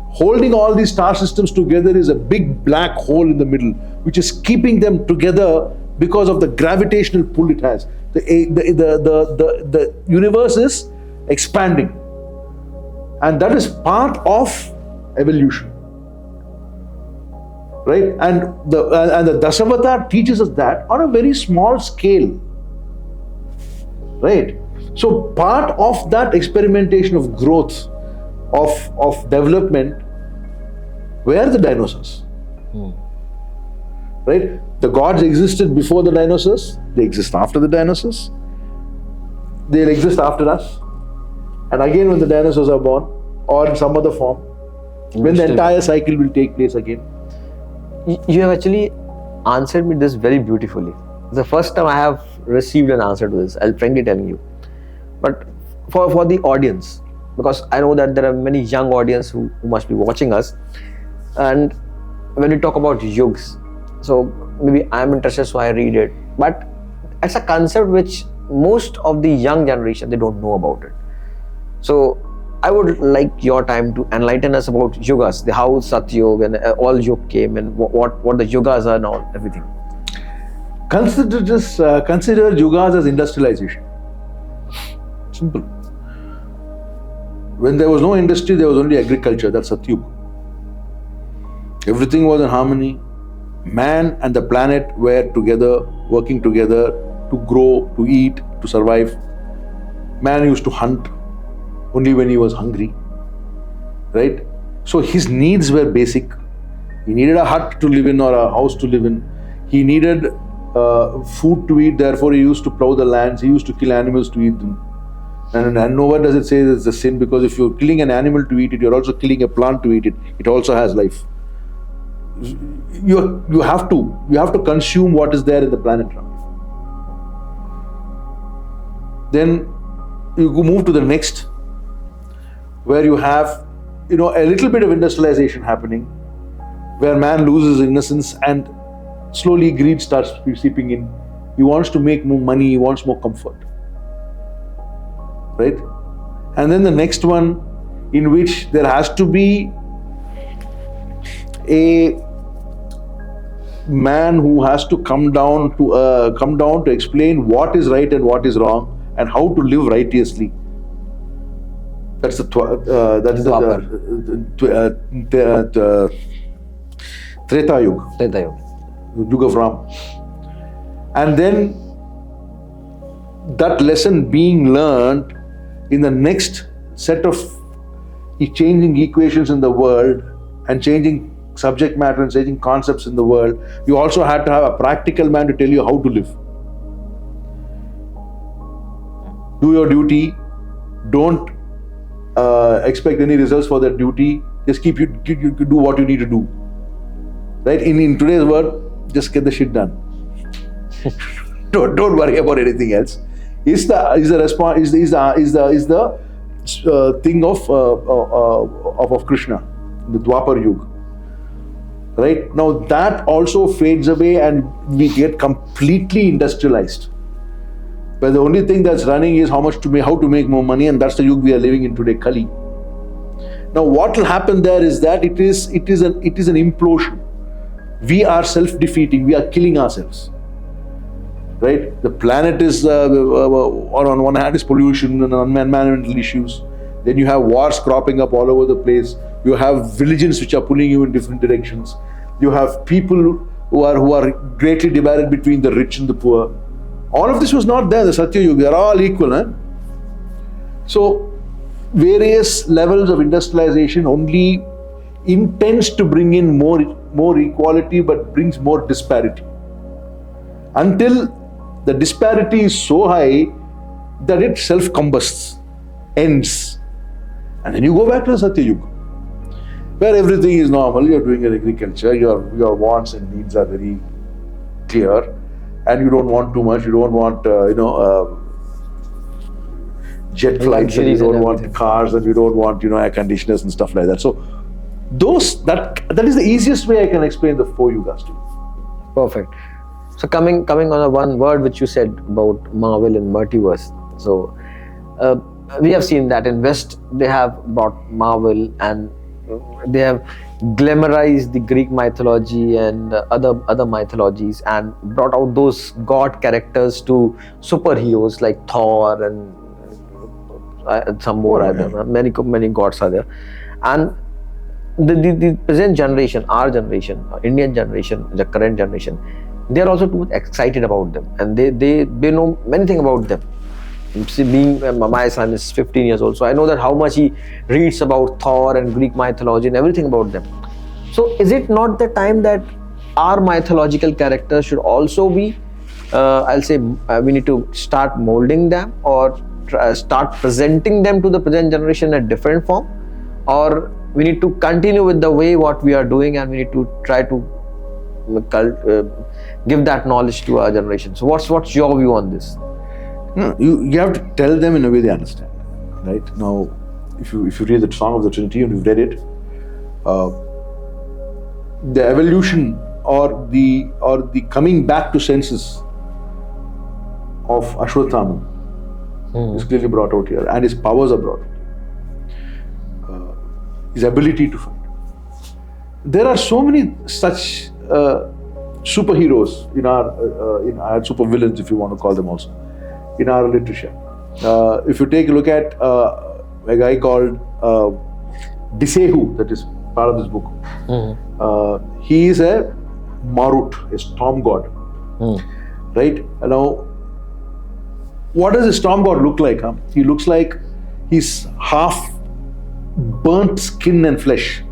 Holding all these star systems together is a big black hole in the middle, which is keeping them together because of the gravitational pull it has. The universe is expanding, and that is part of evolution. Right? And the Dasavatar teaches us that on a very small scale. Right? So part of that experimentation of growth, of development, were the dinosaurs. Right? The gods existed before the dinosaurs, they exist after the dinosaurs, they'll exist after us, and again when the dinosaurs are born, or in some other form, when the entire cycle will take place again. You have actually answered me this very beautifully. It's the first time I have received an answer to this, I'll frankly telling you. But for the audience, because I know that there are many young audience who must be watching us, and when we talk about yugs, so maybe I'm interested, so I read it, but it's a concept which most of the young generation, they don't know about it. So I would like your time to enlighten us about yugas, the how Satyug and all yug came, and what the yugas are now, everything. Consider yugas as industrialization. Simple. When there was no industry, there was only agriculture. That's Satyug. Everything was in harmony. Man and the planet were together, working together to grow, to eat, to survive. Man used to hunt only when he was hungry, right? So his needs were basic. He needed a hut to live in or a house to live in. He needed food to eat, therefore he used to plow the lands. He used to kill animals to eat them. And nowhere does it say it's a sin, because if you're killing an animal to eat it, you're also killing a plant to eat it. It also has life. You have to consume what is there in the planet around you. Then you move to the next, where you have a little bit of industrialization happening, where man loses innocence and slowly greed starts seeping in. He wants to make more money, he wants more comfort, right? And then the next one, in which there has to be a man who has to come down to explain what is right and what is wrong and how to live righteously. That's the Treta Yuga. Yuga of Ram. And then that lesson being learned in the next set of changing equations in the world and changing subject matter and changing concepts in the world, you also had to have a practical man to tell you how to live. Do your duty. Don't expect any results for that duty. Just you do what you need to do. Right? In today's world, just get the shit done. Don't worry about anything else. Is the thing of Krishna, the Dwapar Yuga. Right? Now that also fades away and we get completely industrialized. But the only thing that's running is how to make more money, and that's the yuga we are living in today, Kali. Now what will happen there is that it is an implosion. We are self-defeating, we are killing ourselves. Right? The planet is, on one hand is pollution and environmental issues. Then you have wars cropping up all over the place. You have religions which are pulling you in different directions. You have people who are greatly divided between the rich and the poor. All of this was not there in the Satya Yuga. They are all equal. So various levels of industrialization only intends to bring in more equality, but brings more disparity. Until the disparity is so high that it self-combusts, ends. And then you go back to the Satya Yuga, where everything is normal. You're doing your agriculture, your wants and needs are very clear, and you don't want too much. You don't want jet flights, and you don't want cars, and you don't want air conditioners and stuff like that. So that is the easiest way I can explain the 4 yugas to you. Perfect. So coming on a one word which you said about Marvel and multiverse. So we have seen that in West they have brought Marvel, and they have glamorized the Greek mythology and other mythologies, and brought out those god characters to superheroes like Thor and some more. I don't know, many gods are there. And the present generation, our generation, Indian generation, the current generation, they are also too excited about them, and they know many things about them. See, my son is 15 years old, so I know that how much he reads about Thor and Greek mythology and everything about them. So is it not the time that our mythological characters should also be, we need to start molding them, or start presenting them to the present generation in a different form, or we need to continue with the way what we are doing, and we need to try to give that knowledge to our generation? So what's your view on this? No, you have to tell them in a way they understand. Right? Now, if you read the Song of the Trinity and you've read it, the evolution or the coming back to senses of Ashwatthama is clearly brought out here, and his powers are brought out. His ability to fight. There are so many such superheroes in our supervillains, if you want to call them also, in our literature. If you take a look at a guy called Disehu, that is part of this book. He is a Marut, a storm god. Right? Now, what does a storm god look like? He looks like he's half burnt skin and flesh.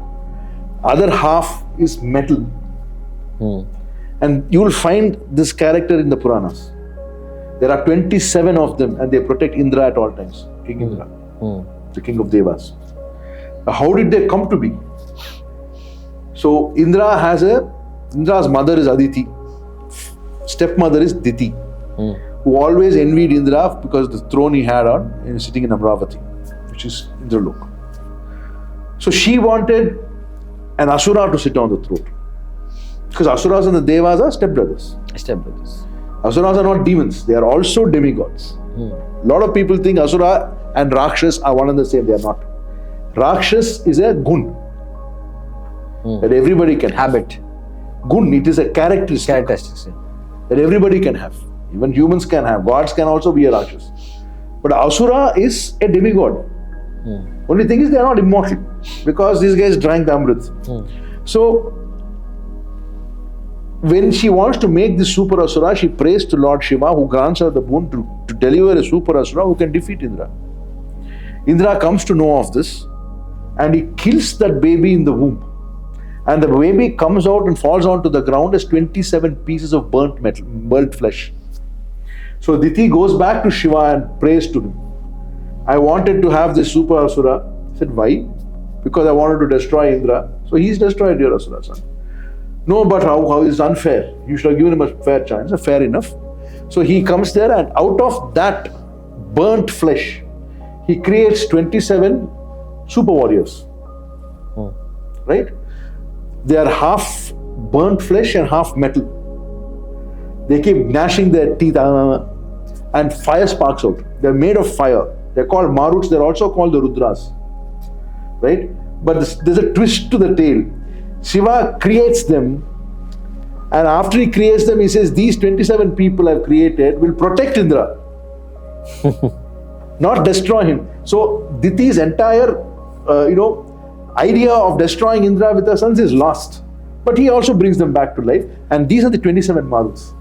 Other half is metal. And you will find this character in the Puranas. There are 27 of them, and they protect Indra at all times. King Indra, the king of Devas. How did they come to be? So Indra's mother is Aditi. Stepmother is Diti, who always envied Indra because the throne he had on, sitting in Amravati, which is Indralok. So she wanted an Asura to sit on the throne. Because Asuras and the Devas are stepbrothers. Asuras are not demons, they are also demigods. A lot of people think Asura and Rakshas are one and the same. They are not. Rakshas is a gun that everybody can have. Habit. Gun, it is a characteristic that everybody can have. Even humans can have. Gods can also be a Rakshas. But Asura is a demigod. Only thing is they are not immortal because these guys drank the Amrit. So when she wants to make this super Asura, she prays to Lord Shiva, who grants her the boon to deliver a super Asura who can defeat Indra. Indra comes to know of this and he kills that baby in the womb. And the baby comes out and falls onto the ground as 27 pieces of burnt flesh. So Diti goes back to Shiva and prays to him. I wanted to have this super Asura. He said, why? Because I wanted to destroy Indra. So he's destroyed your Asura, son. No, but how is unfair? You should have given him a fair chance. Fair enough. So he comes there, and out of that burnt flesh, he creates 27 super warriors. Right? They are half burnt flesh and half metal. They keep gnashing their teeth and fire sparks out. They're made of fire. They're called Maruts. They're also called the Rudras. Right? But there's a twist to the tale. Shiva creates them, and after he creates them, he says, these 27 people I've created will protect Indra, not destroy him. So Diti's entire, idea of destroying Indra with her sons is lost. But he also brings them back to life, and these are the 27 Maruts.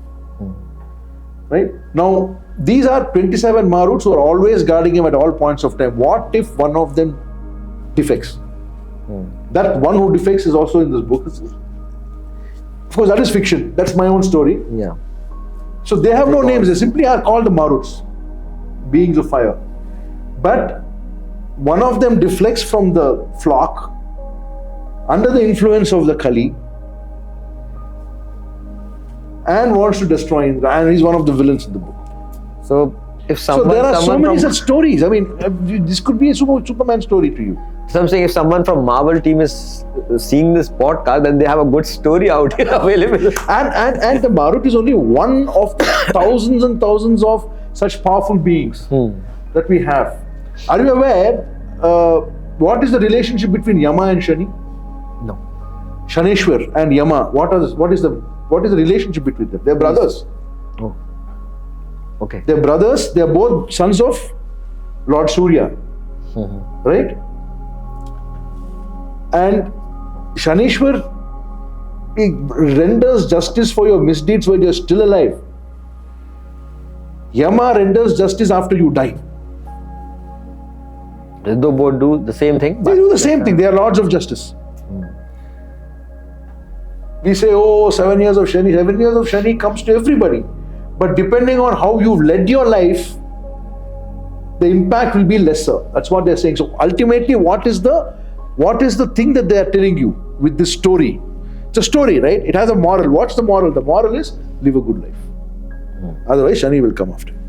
Right? Now, these are 27 Maruts who are always guarding him at all points of time. What if one of them defects? That one who defects is also in this book. Of course, that is fiction. That's my own story. Yeah. So they have no names. They simply are called the Maruts, beings of fire. But one of them deflects from the flock under the influence of the Kali and wants to destroy Indra. And he's one of the villains in the book. So if someone, so there are so many such stories. I mean, this could be a Superman story to you. So I'm saying if someone from Marvel team is seeing this podcast, then they have a good story out here available. And the Marut is only one of thousands and thousands of such powerful beings that we have. Are you aware what is the relationship between Yama and Shani? No. Shaneshwar and Yama. What is the relationship between them? They're brothers. Oh. Okay. They're brothers. They're both sons of Lord Surya. Right? And Shaneshwar renders justice for your misdeeds when you're still alive. Yama renders justice after you die. They both do the same thing? They do the same thing. They are lords of justice. We say, 7 years of Shani. 7 years of Shani comes to everybody. But depending on how you've led your life, the impact will be lesser. That's what they're saying. So ultimately, what is the thing that they are telling you with this story? It's a story, right? It has a moral. What's the moral? The moral is live a good life. Otherwise, Shani will come after you.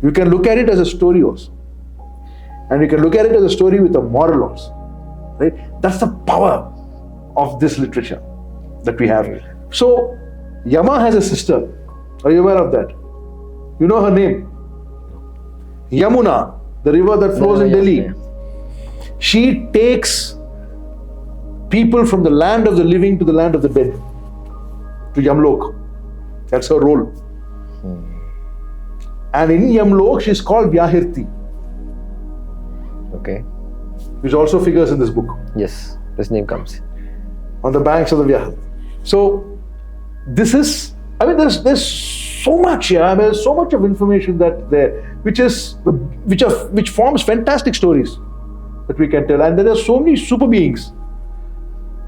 You can look at it as a story also. And we can look at it as a story with a moral also. Right? That's the power of this literature that we have. So, Yama has a sister. Are you aware of that? You know her name? Yamuna, the river that flows in Delhi. Yeah. She takes people from the land of the living to the land of the dead, to Yamlok. That's her role. And in Yamlok, she's called Vyahirti, Okay. which also figures in this book, Yes, this name comes. on the banks of the Vyahirti. So, this is, I mean, there's so much here. I mean, there's so much of information that there, which forms fantastic stories that we can tell. And there are so many super beings.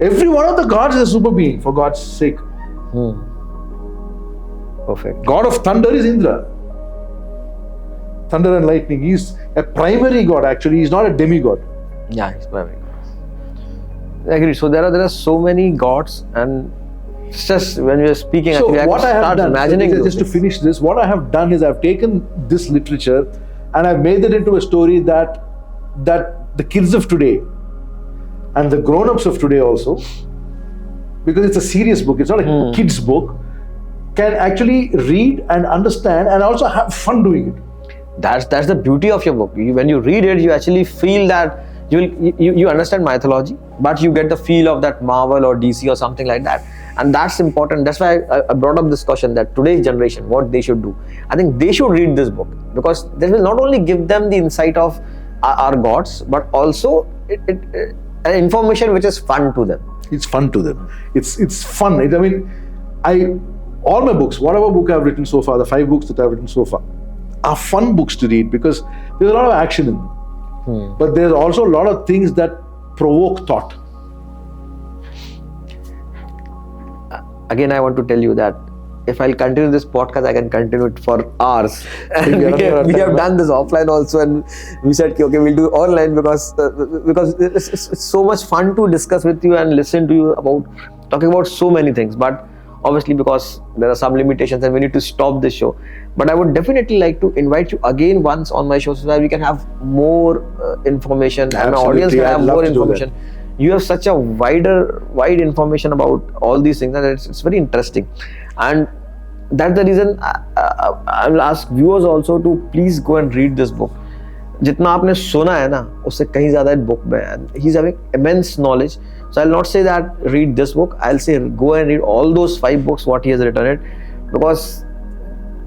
Every one of the gods is a super being, for God's sake. Perfect. God of thunder is Indra. Thunder and lightning. He's a primary god actually. He's not a demigod. Yeah, he's primary. I agree. So there are so many gods, and it's just when we are speaking, So actually, what I have start done, imagining just to those finish this, what I have done is I've taken this literature and I've made it into a story that the kids of today and the grown-ups of today also, because it's a serious book, it's not a kid's book, can actually read and understand and also have fun doing it. That's the beauty of your book. When you read it, you actually feel that you understand mythology, but you get the feel of that Marvel or DC or something like that. And that's important. That's why I brought up this question that today's generation, what they should do. I think they should read this book, because this will not only give them the insight of our gods, but also an information which is fun to them. It's fun to them. It's fun. All my books, whatever book I've written so far, the 5 books that I've written so far, are fun books to read because there's a lot of action in them. But there's also a lot of things that provoke thought. Again, I want to tell you that if I'll continue this podcast, I can continue it for hours. And we have done this offline also, and we said, okay, we'll do online because it's so much fun to discuss with you and listen to you about talking about so many things. But obviously, because there are some limitations and we need to stop this show. But I would definitely like to invite you again once on my show so that we can have more information and my audience can have more information. You have such a wide information about all these things, and it's very interesting. And that's the reason I will ask viewers also to please go and read this book. जितना आपने सुना है ना, उससे कहीं ज़्यादा book में, and he's having immense knowledge. So I'll not say that read this book. I'll say go and read all those 5 books what he has written it, because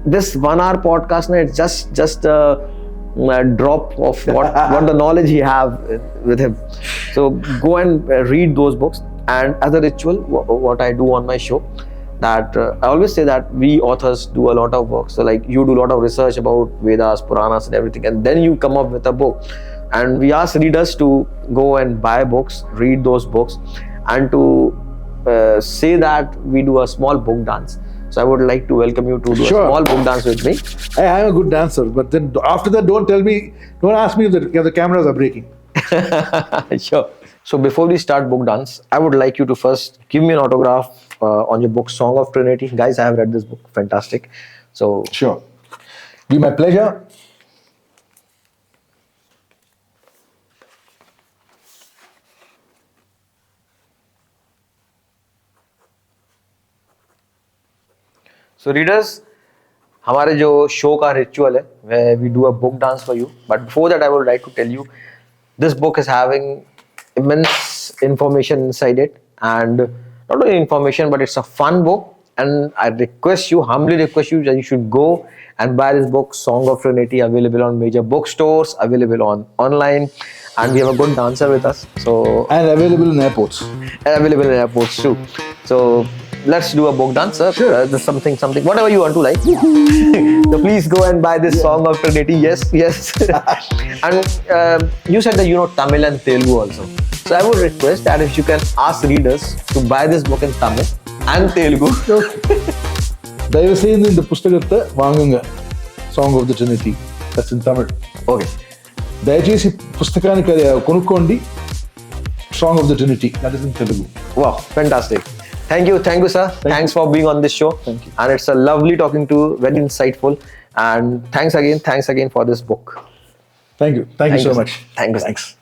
this 1 hour podcast, it's just a drop of what the knowledge he have with him. So go and read those books. And as a ritual, what I do on my show, that I always say that we authors do a lot of work. So like you do a lot of research about Vedas, Puranas and everything, and then you come up with a book. And we ask readers to go and buy books, read those books, and to say that we do a small book dance. So I would like to welcome you to do a small book dance with me. I'm a good dancer, but then after that, don't ask me if the cameras are breaking. Sure. So before we start book dance, I would like you to first give me an autograph on your book, Song of Trinity. Guys, I have read this book. Fantastic. So Sure. Be my pleasure. So readers, हमारे जो show का ritual है, where we do a book dance for you. But before that, I would like to tell you, this book is having immense information inside it, and not only information, but it's a fun book. And I humbly request you that you should go and buy this book, Song of Trinity, available on major bookstores, available online, and we have a good dancer with us. So And available in airports. Too. So let's do a book dance, sir. Sure. Something, whatever you want to like. So please go and buy this Song of Trinity. Yes. And you said that you know Tamil and Telugu also. So I would request that if you can ask readers to buy this book in Tamil and Telugu. தயவு செய்து இந்த புஸ்தகத்தை வாங்குங்க, Song of the Trinity. That's in Tamil. Okay. దయచేసి పుస్తకాన్ని కొనుక్కోండి, Song of the Trinity. That is in Telugu. Wow, fantastic. Thank you, sir. Thanks for being on this show. Thank you. And it's a lovely talking to you, very insightful. And thanks again for this book. Thank you. Thank you so much. Thank you. Thanks.